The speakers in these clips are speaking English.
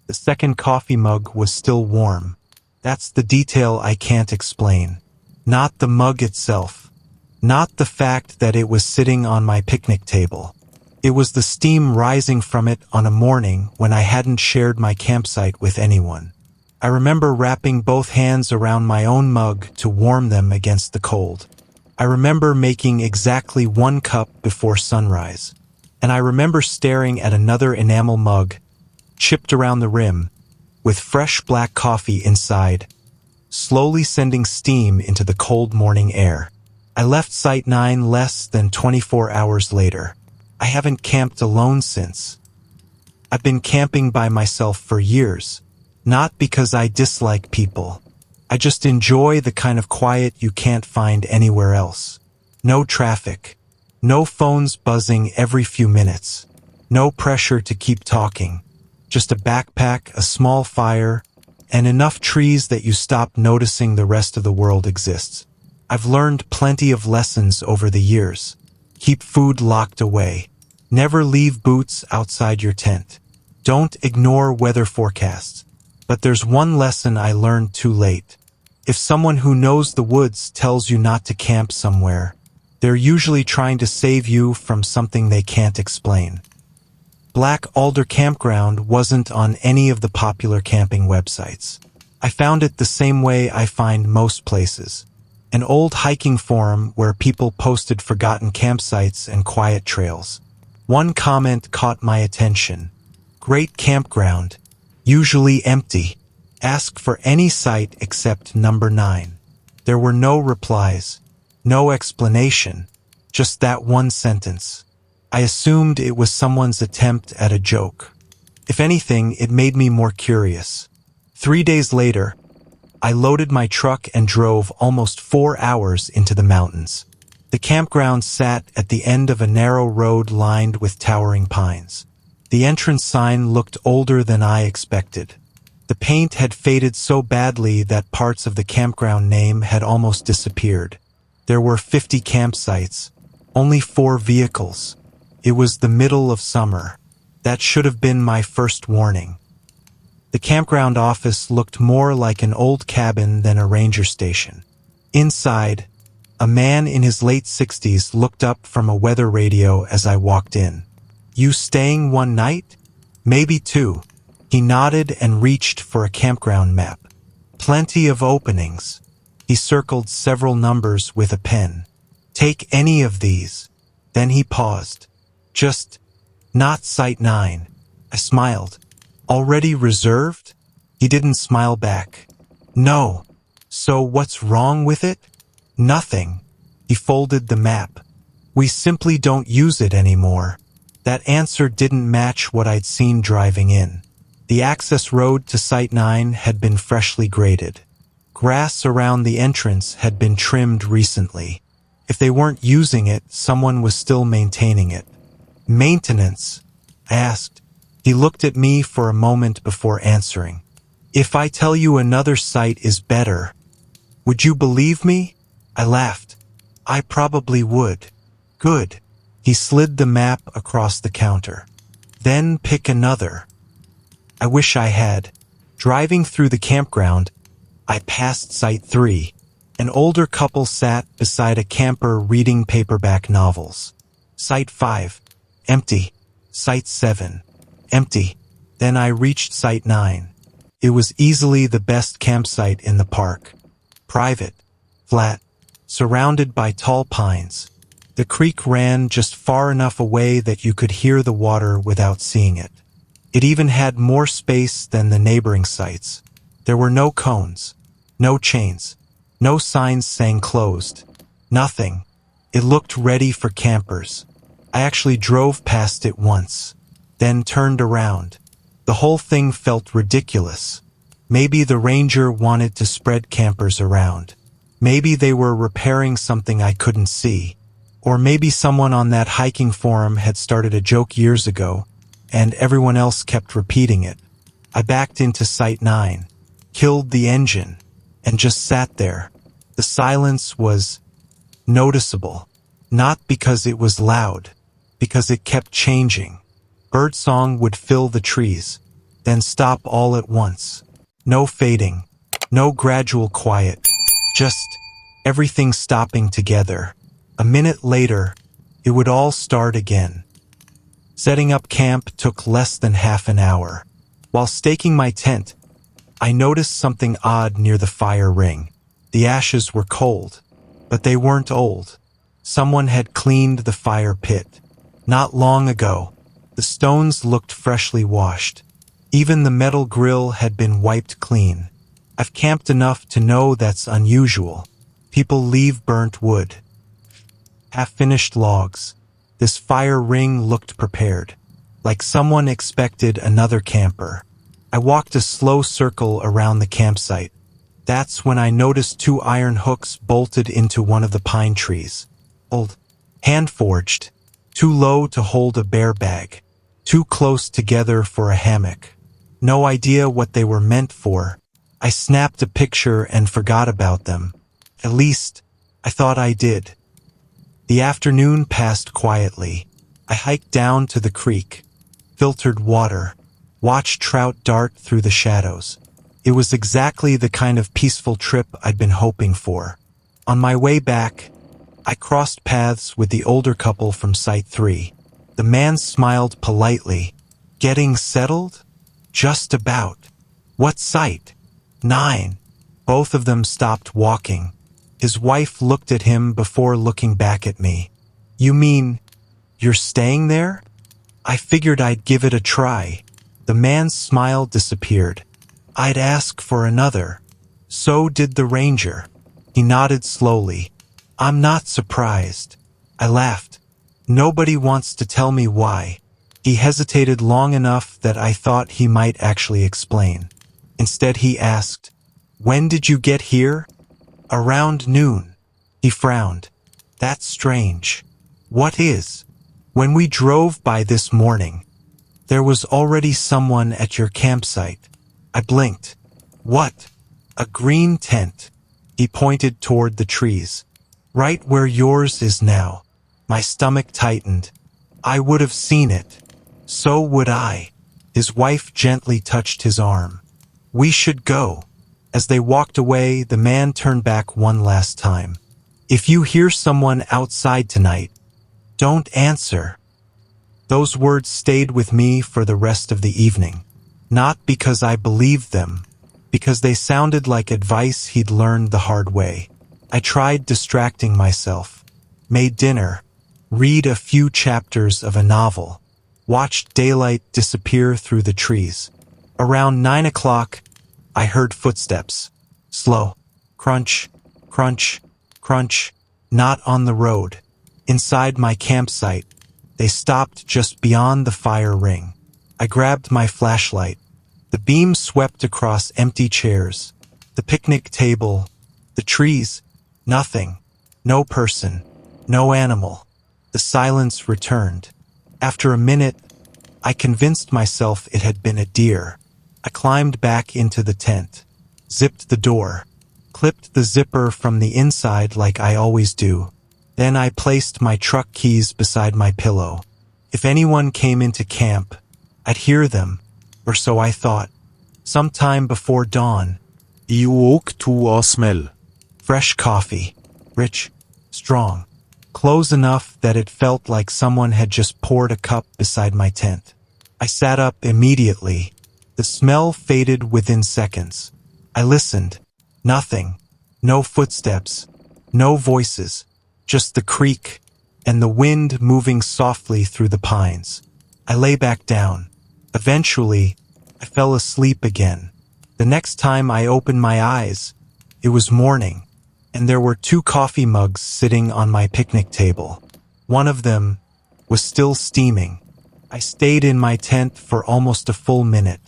The second coffee mug was still warm. That's the detail I can't explain. Not the mug itself. Not the fact that it was sitting on my picnic table. It was the steam rising from it on a morning when I hadn't shared my campsite with anyone. I remember wrapping both hands around my own mug to warm them against the cold. I remember making exactly 1 cup before sunrise. And I remember staring at another enamel mug, chipped around the rim, with fresh black coffee inside, slowly sending steam into the cold morning air. I left Site 9 less than 24 hours later. I haven't camped alone since. I've been camping by myself for years, not because I dislike people. I just enjoy the kind of quiet you can't find anywhere else. No traffic. No phones buzzing every few minutes. No pressure to keep talking. Just a backpack, a small fire, and enough trees that you stop noticing the rest of the world exists. I've learned plenty of lessons over the years. Keep food locked away. Never leave boots outside your tent. Don't ignore weather forecasts. But there's one lesson I learned too late. If someone who knows the woods tells you not to camp somewhere, they're usually trying to save you from something they can't explain. Black Alder Campground wasn't on any of the popular camping websites. I found it the same way I find most places. An old hiking forum where people posted forgotten campsites and quiet trails. One comment caught my attention. Great campground, usually empty. Ask for any site except number 9. There were no replies, no explanation, just that one sentence. I assumed it was someone's attempt at a joke. If anything, it made me more curious. 3 days later, I loaded my truck and drove almost 4 hours into the mountains. The campground sat at the end of a narrow road lined with towering pines. The entrance sign looked older than I expected. The paint had faded so badly that parts of the campground name had almost disappeared. There were 50 campsites, only 4 vehicles. It was the middle of summer. That should have been my first warning. The campground office looked more like an old cabin than a ranger station. Inside, a man in his late 60s looked up from a weather radio as I walked in. "You staying one night?" "Maybe 2. He nodded and reached for a campground map. "Plenty of openings." He circled several numbers with a pen. "Take any of these." Then he paused. "Just not Site 9. I smiled. "Already reserved?" He didn't smile back. "No." "So what's wrong with it?" "Nothing." He folded the map. "We simply don't use it anymore." That answer didn't match what I'd seen driving in. The access road to Site 9 had been freshly graded. Grass around the entrance had been trimmed recently. If they weren't using it, someone was still maintaining it. "Maintenance?" I asked. He looked at me for a moment before answering. "If I tell you another site is better, would you believe me?" I laughed. "I probably would." "Good." He slid the map across the counter. "Then pick another." I wish I had. Driving through the campground, I passed Site 3. An older couple sat beside a camper reading paperback novels. Site 5. Empty. Site 7. Empty. Then I reached Site 9. It was easily the best campsite in the park. Private. Flat. Surrounded by tall pines. The creek ran just far enough away that you could hear the water without seeing it. It even had more space than the neighboring sites. There were no cones, no chains, no signs saying closed. Nothing. It looked ready for campers. I actually drove past it once, then turned around. The whole thing felt ridiculous. Maybe the ranger wanted to spread campers around. Maybe they were repairing something I couldn't see. Or maybe someone on that hiking forum had started a joke years ago, and everyone else kept repeating it. I backed into Site 9, killed the engine, and just sat there. The silence was noticeable, not because it was loud, because it kept changing. Birdsong would fill the trees. then stop all at once. No fading, no gradual quiet, just everything stopping together. A minute later, it would all start again. Setting up camp took less than half an hour. While staking my tent, I noticed something odd near the fire ring. The ashes were cold, but they weren't old. Someone had cleaned the fire pit. Not long ago, the stones looked freshly washed. Even the metal grill had been wiped clean. I've camped enough to know that's unusual. People leave burnt wood, half-finished logs. This fire ring looked prepared, like someone expected another camper. I walked a slow circle around the campsite. That's when I noticed 2 iron hooks bolted into one of the pine trees. Old, hand-forged, too low to hold a bear bag, too close together for a hammock. No idea what they were meant for. I snapped a picture and forgot about them. At least, I thought I did. The afternoon passed quietly. I hiked down to the creek, filtered water, watched trout dart through the shadows. It was exactly the kind of peaceful trip I'd been hoping for. On my way back, I crossed paths with the older couple from Site 3. The man smiled politely. Getting settled? Just about. What site? 9. Both of them stopped walking. His wife looked at him before looking back at me. You mean, you're staying there? I figured I'd give it a try. The man's smile disappeared. I'd ask for another. So did the ranger. He nodded slowly. I'm not surprised. I laughed. Nobody wants to tell me why. He hesitated long enough that I thought he might actually explain. Instead he asked, "When did you get here?" "Around noon." He frowned. "That's strange." "What is?" "When we drove by this morning, there was already someone at your campsite." I blinked. "What?" "A green tent." He pointed toward the trees. "Right where yours is now." My stomach tightened. I would have seen it. So would I. His wife gently touched his arm. "We should go." As they walked away, the man turned back one last time. "If you hear someone outside tonight, don't answer." Those words stayed with me for the rest of the evening. Not because I believed them, because they sounded like advice he'd learned the hard way. I tried distracting myself, made dinner, read a few chapters of a novel, watched daylight disappear through the trees. Around 9 o'clock, I heard footsteps. Slow. Crunch, crunch, crunch. Not on the road. Inside my campsite. They stopped just beyond the fire ring. I grabbed my flashlight. The beam swept across empty chairs, the picnic table, the trees. Nothing. No person. No animal. The silence returned. After a minute, I convinced myself it had been a deer. I climbed back into the tent, zipped the door, clipped the zipper from the inside like I always do. Then I placed my truck keys beside my pillow. If anyone came into camp, I'd hear them, or so I thought. Sometime before dawn, you woke to a smell. Fresh coffee, rich, strong, close enough that it felt like someone had just poured a cup beside my tent. I sat up immediately. The smell faded within seconds. I listened. Nothing. No footsteps. No voices. Just the creek and the wind moving softly through the pines. I lay back down. Eventually, I fell asleep again. The next time I opened my eyes, it was morning, and there were 2 coffee mugs sitting on my picnic table. One of them was still steaming. I stayed in my tent for almost a full minute.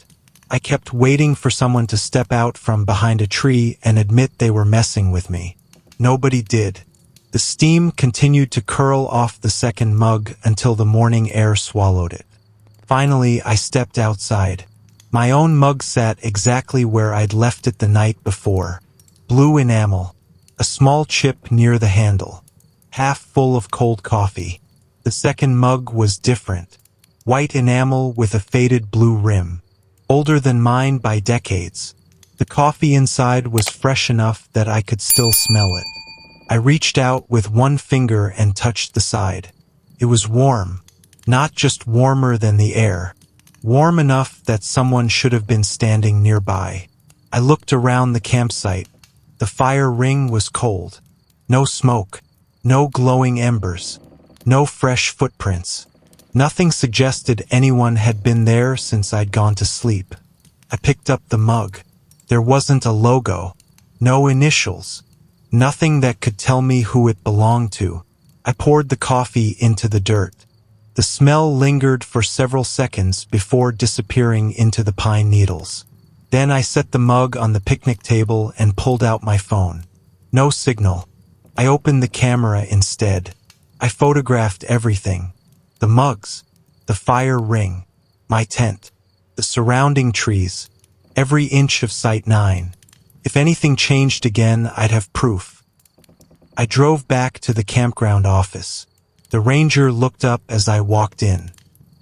I kept waiting for someone to step out from behind a tree and admit they were messing with me. Nobody did. The steam continued to curl off the second mug until the morning air swallowed it. Finally, I stepped outside. My own mug sat exactly where I'd left it the night before. Blue enamel, a small chip near the handle, half full of cold coffee. The second mug was different. White enamel with a faded blue rim. older than mine by decades. The coffee inside was fresh enough that I could still smell it. I reached out with one finger and touched the side. It was warm, not just warmer than the air, warm enough that someone should have been standing nearby. I looked around the campsite. The fire ring was cold. No smoke, no glowing embers, no fresh footprints. Nothing suggested anyone had been there since I'd gone to sleep. I picked up the mug. There wasn't a logo, no initials, nothing that could tell me who it belonged to. I poured the coffee into the dirt. The smell lingered for several seconds before disappearing into the pine needles. Then I set the mug on the picnic table and pulled out my phone. No signal. I opened the camera instead. I photographed everything. The mugs, the fire ring, my tent, the surrounding trees, every inch of Site 9. If anything changed again, I'd have proof. I drove back to the campground office. The ranger looked up as I walked in.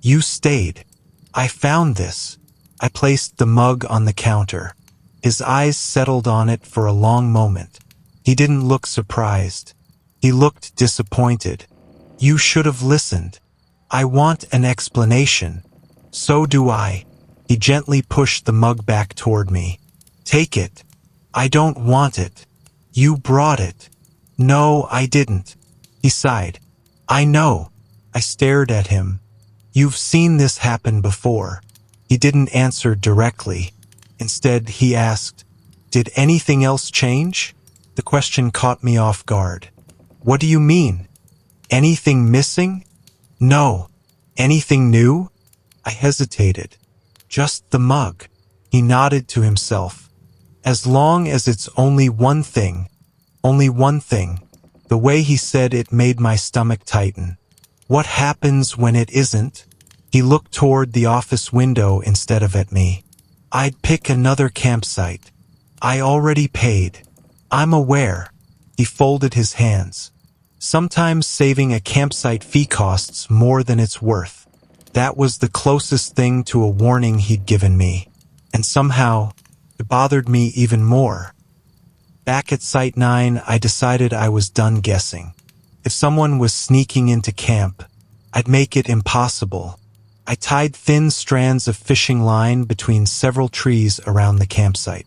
"You stayed. I found this." I placed the mug on the counter. His eyes settled on it for a long moment. He didn't look surprised. He looked disappointed. "You should have listened. I want an explanation." "So do I." He gently pushed the mug back toward me. "Take it." "I don't want it." "You brought it." "No, I didn't." He sighed. "I know." I stared at him. "You've seen this happen before." He didn't answer directly. Instead, he asked, "Did anything else change?" The question caught me off guard. "What do you mean? Anything missing?" "No." "Anything new?" I hesitated. "Just the mug." He nodded to himself. "As long as it's only one thing." Only one thing. The way he said it made my stomach tighten. "What happens when it isn't?" He looked toward the office window instead of at me. "I'd pick another campsite. I already paid." "I'm aware." He folded his hands. "Sometimes saving a campsite fee costs more than it's worth." That was the closest thing to a warning he'd given me. And somehow, it bothered me even more. Back at Site 9, I decided I was done guessing. If someone was sneaking into camp, I'd make it impossible. I tied thin strands of fishing line between several trees around the campsite.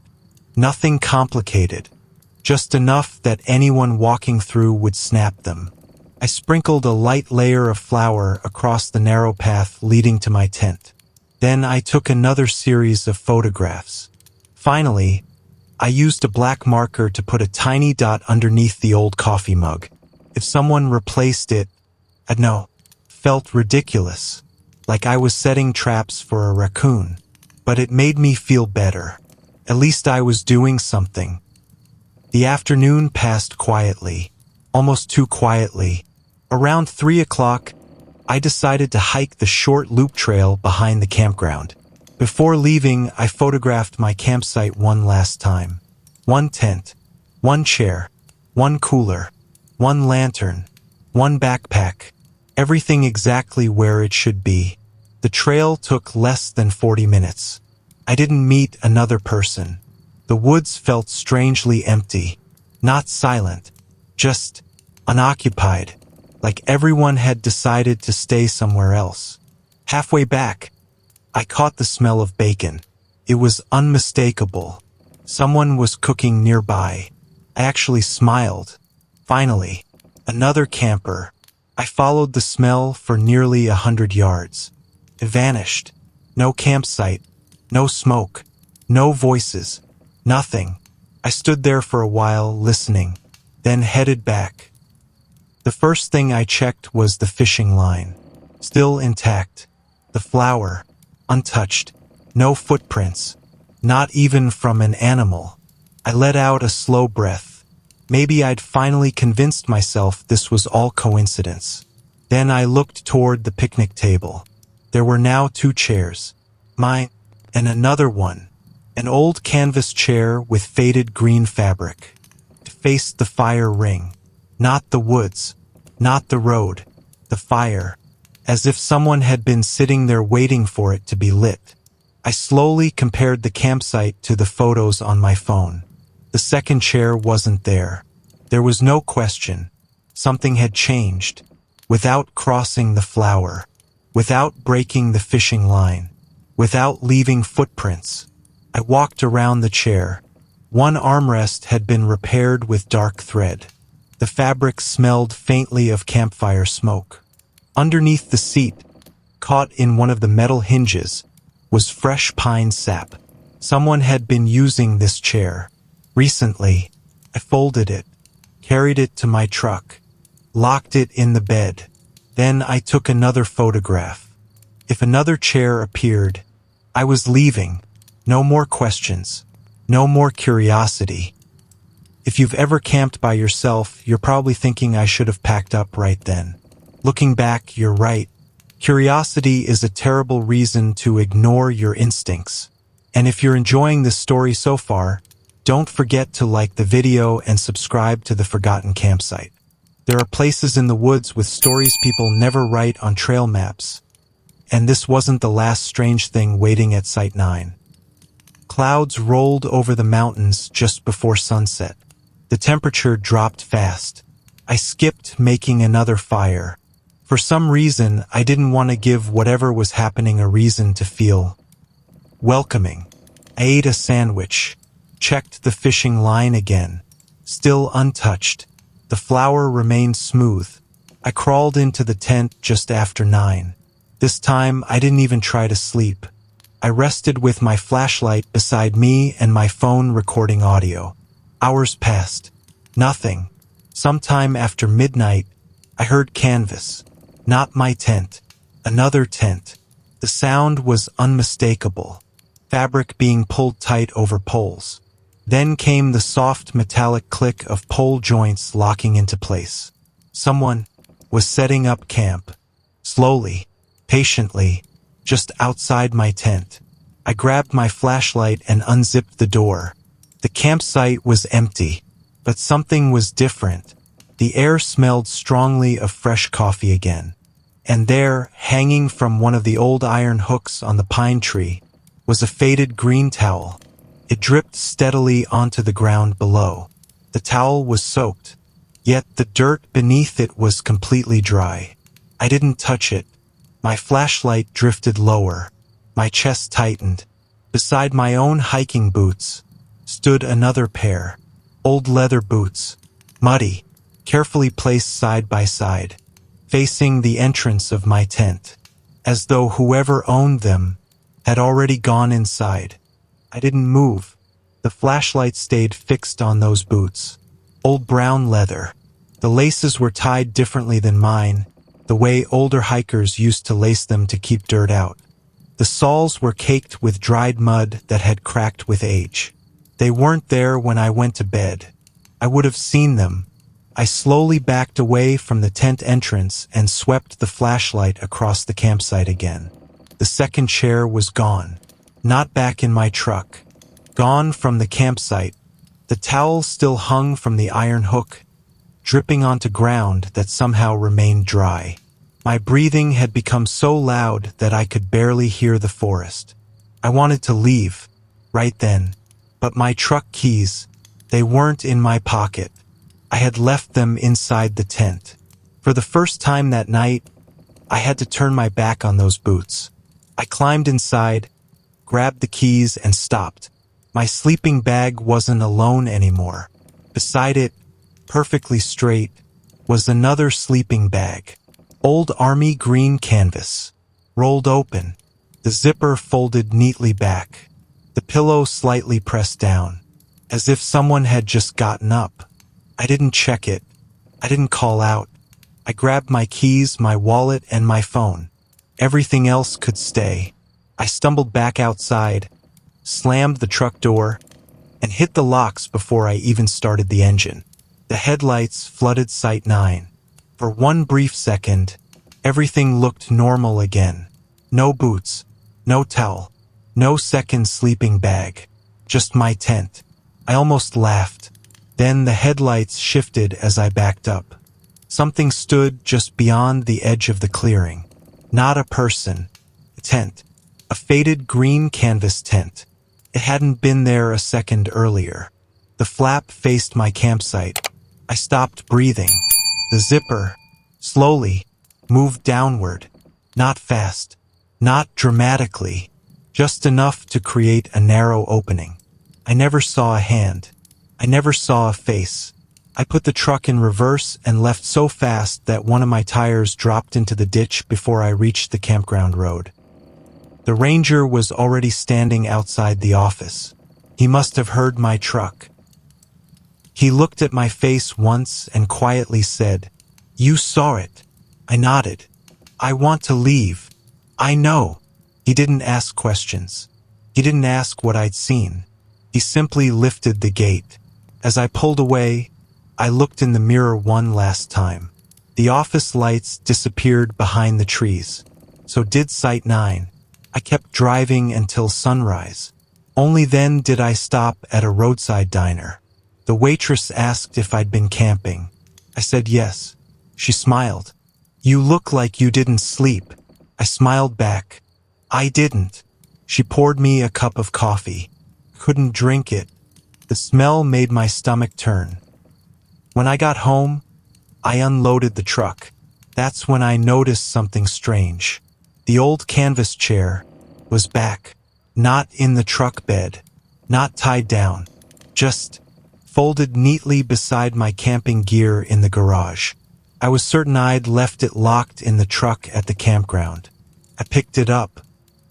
Nothing complicated, just enough that anyone walking through would snap them. I sprinkled a light layer of flour across the narrow path leading to my tent. Then I took another series of photographs. Finally, I used a black marker to put a tiny dot underneath the old coffee mug. If someone replaced it, I'd know. Felt ridiculous, like I was setting traps for a raccoon. But it made me feel better. At least I was doing something. The afternoon passed quietly, almost too quietly. Around 3 o'clock, I decided to hike the short loop trail behind the campground. Before leaving, I photographed my campsite one last time. One tent, one chair, one cooler, one lantern, one backpack, everything exactly where it should be. The trail took less than 40 minutes. I didn't meet another person. The woods felt strangely empty, not silent, just unoccupied, like everyone had decided to stay somewhere else. Halfway back, I caught the smell of bacon. It was unmistakable. Someone was cooking nearby. I actually smiled. Finally, another camper. I followed the smell for nearly 100 yards. It vanished. No campsite. No smoke. No voices. Nothing. I stood there for a while, listening, then headed back. The first thing I checked was the fishing line. Still intact. The flour. Untouched. No footprints. Not even from an animal. I let out a slow breath. Maybe I'd finally convinced myself this was all coincidence. Then I looked toward the picnic table. There were now 2 chairs. Mine and another one. An old canvas chair with faded green fabric. It faced the fire ring. Not the woods. Not the road. The fire. As if someone had been sitting there waiting for it to be lit. I slowly compared the campsite to the photos on my phone. The second chair wasn't there. There was no question. Something had changed. Without crossing the flower, without breaking the fishing line, without leaving footprints, I walked around the chair. One armrest had been repaired with dark thread. The fabric smelled faintly of campfire smoke. Underneath the seat, caught in one of the metal hinges, was fresh pine sap. Someone had been using this chair. Recently, I folded it, carried it to my truck, locked it in the bed. Then I took another photograph. If another chair appeared, I was leaving. No more questions. No more curiosity. If you've ever camped by yourself, you're probably thinking I should have packed up right then. Looking back, you're right. Curiosity is a terrible reason to ignore your instincts. And if you're enjoying this story so far, don't forget to like the video and subscribe to The Forgotten Campsite. There are places in the woods with stories people never write on trail maps. And this wasn't the last strange thing waiting at Site 9. Clouds rolled over the mountains just before sunset. The temperature dropped fast. I skipped making another fire. For some reason, I didn't want to give whatever was happening a reason to feel welcoming. I ate a sandwich, checked the fishing line again. Still untouched. The flour remained smooth. I crawled into the tent just after 9. This time, I didn't even try to sleep. I rested with my flashlight beside me and my phone recording audio. Hours passed. Nothing. Sometime after midnight, I heard canvas. Not my tent. Another tent. The sound was unmistakable. Fabric being pulled tight over poles. Then came the soft metallic click of pole joints locking into place. Someone was setting up camp. Slowly, patiently, just outside my tent. I grabbed my flashlight and unzipped the door. The campsite was empty, but something was different. The air smelled strongly of fresh coffee again. And there, hanging from one of the old iron hooks on the pine tree, was a faded green towel. It dripped steadily onto the ground below. The towel was soaked, yet the dirt beneath it was completely dry. I didn't touch it. My flashlight drifted lower. My chest tightened. Beside my own hiking boots stood another pair. Old leather boots, muddy, carefully placed side by side, facing the entrance of my tent, as though whoever owned them had already gone inside. I didn't move. The flashlight stayed fixed on those boots. Old brown leather. The laces were tied differently than mine, the way older hikers used to lace them to keep dirt out. The soles were caked with dried mud that had cracked with age. They weren't there when I went to bed. I would have seen them. I slowly backed away from the tent entrance and swept the flashlight across the campsite again. The second chair was gone. Not back in my truck. Gone from the campsite. The towel still hung from the iron hook, dripping onto ground that somehow remained dry. My breathing had become so loud that I could barely hear the forest. I wanted to leave, right then, but my truck keys, they weren't in my pocket. I had left them inside the tent. For the first time that night, I had to turn my back on those boots. I climbed inside, grabbed the keys, and stopped. My sleeping bag wasn't alone anymore. Beside it, perfectly straight, was another sleeping bag. Old army green canvas. Rolled open. The zipper folded neatly back. The pillow slightly pressed down, as if someone had just gotten up. I didn't check it. I didn't call out. I grabbed my keys, my wallet, and my phone. Everything else could stay. I stumbled back outside, slammed the truck door, and hit the locks before I even started the engine. The headlights flooded Site 9. For one brief second, everything looked normal again. No boots, no towel, no second sleeping bag, just my tent. I almost laughed. Then the headlights shifted as I backed up. Something stood just beyond the edge of the clearing. Not a person. A tent. A faded green canvas tent. It hadn't been there a second earlier. The flap faced my campsite. I stopped breathing. The zipper, slowly, moved downward. Not fast. Not dramatically. Just enough to create a narrow opening. I never saw a hand. I never saw a face. I put the truck in reverse and left so fast that one of my tires dropped into the ditch before I reached the campground road. The ranger was already standing outside the office. He must have heard my truck. He looked at my face once and quietly said, "You saw it." I nodded. "I want to leave." "I know." He didn't ask questions. He didn't ask what I'd seen. He simply lifted the gate. As I pulled away, I looked in the mirror one last time. The office lights disappeared behind the trees. So did Site 9. I kept driving until sunrise. Only then did I stop at a roadside diner. The waitress asked if I'd been camping. I said yes. She smiled. "You look like you didn't sleep." I smiled back. "I didn't." She poured me a cup of coffee. Couldn't drink it. The smell made my stomach turn. When I got home, I unloaded the truck. That's when I noticed something strange. The old canvas chair was back. Not in the truck bed. Not tied down. Just folded neatly beside my camping gear in the garage. I was certain I'd left it locked in the truck at the campground. I picked it up,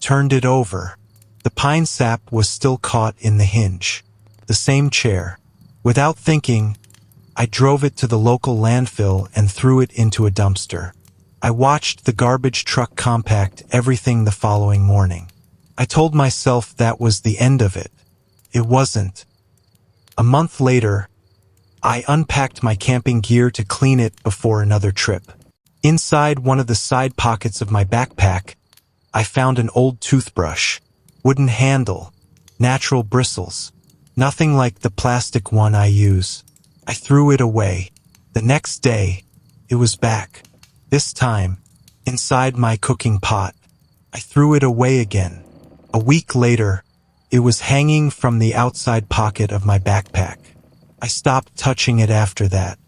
turned it over. The pine sap was still caught in the hinge. The same chair. Without thinking, I drove it to the local landfill and threw it into a dumpster. I watched the garbage truck compact everything the following morning. I told myself that was the end of it. It wasn't. A month later, I unpacked my camping gear to clean it before another trip. Inside one of the side pockets of my backpack, I found an old toothbrush. Wooden handle. Natural bristles. Nothing like the plastic one I use. I threw it away. The next day, it was back. This time, inside my cooking pot. I threw it away again. A week later, it was hanging from the outside pocket of my backpack. I stopped touching it after that.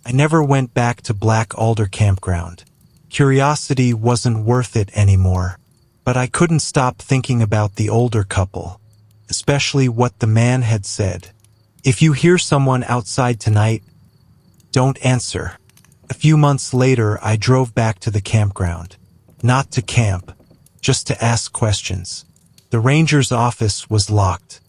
I never went back to Black Alder Campground. Curiosity wasn't worth it anymore. But I couldn't stop thinking about the older couple, especially what the man had said. "If you hear someone outside tonight, don't answer." A few months later, I drove back to the campground. Not to camp, just to ask questions. The ranger's office was locked.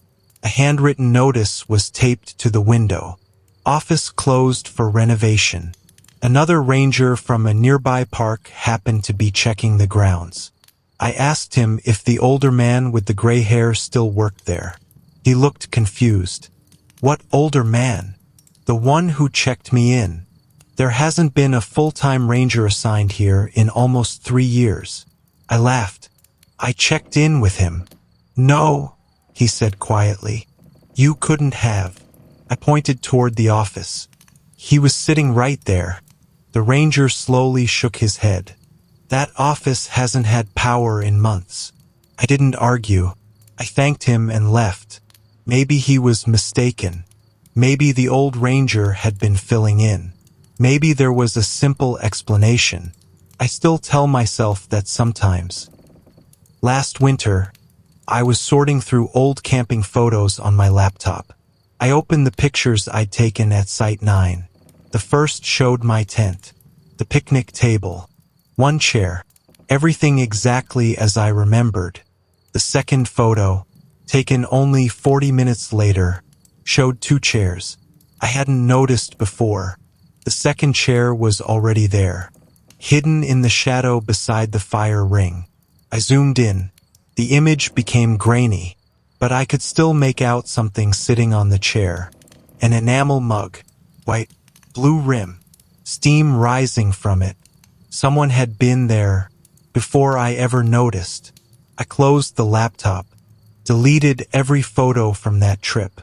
A handwritten notice was taped to the window. Office closed for renovation. Another ranger from a nearby park happened to be checking the grounds. I asked him if the older man with the gray hair still worked there. He looked confused. "What older man?" "The one who checked me in. There hasn't been a full-time ranger assigned here in almost 3 years." I laughed. "I checked in with him." "No," he said quietly. "You couldn't have." I pointed toward the office. He was sitting right there. The ranger slowly shook his head. "That office hasn't had power in months." I didn't argue. I thanked him and left. Maybe he was mistaken. Maybe the old ranger had been filling in. Maybe there was a simple explanation. I still tell myself that sometimes. Last winter, I was sorting through old camping photos on my laptop. I opened the pictures I'd taken at Site 9. The first showed my tent, the picnic table, one chair, everything exactly as I remembered. The second photo, taken only 40 minutes later, showed 2 chairs. I hadn't noticed before. The second chair was already there, hidden in the shadow beside the fire ring. I zoomed in. The image became grainy, but I could still make out something sitting on the chair. An enamel mug, white, blue rim, steam rising from it. Someone had been there before I ever noticed. I closed the laptop, deleted every photo from that trip,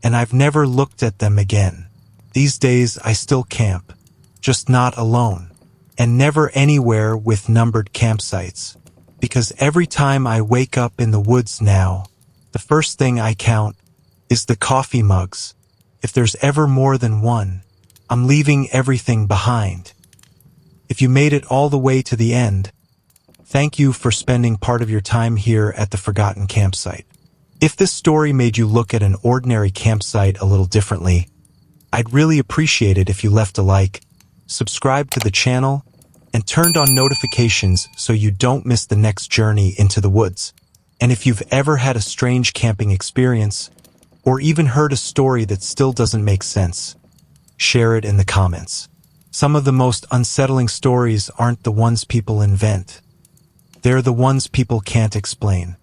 and I've never looked at them again. These days I still camp, just not alone, and never anywhere with numbered campsites. because every time I wake up in the woods now, the first thing I count is the coffee mugs. If there's ever more than one, I'm leaving everything behind. If you made it all the way to the end, thank you for spending part of your time here at the Forgotten Campsite. If this story made you look at an ordinary campsite a little differently, I'd really appreciate it if you left a like, subscribed to the channel, and turned on notifications so you don't miss the next journey into the woods. And if you've ever had a strange camping experience, or even heard a story that still doesn't make sense, share it in the comments. Some of the most unsettling stories aren't the ones people invent. They're the ones people can't explain.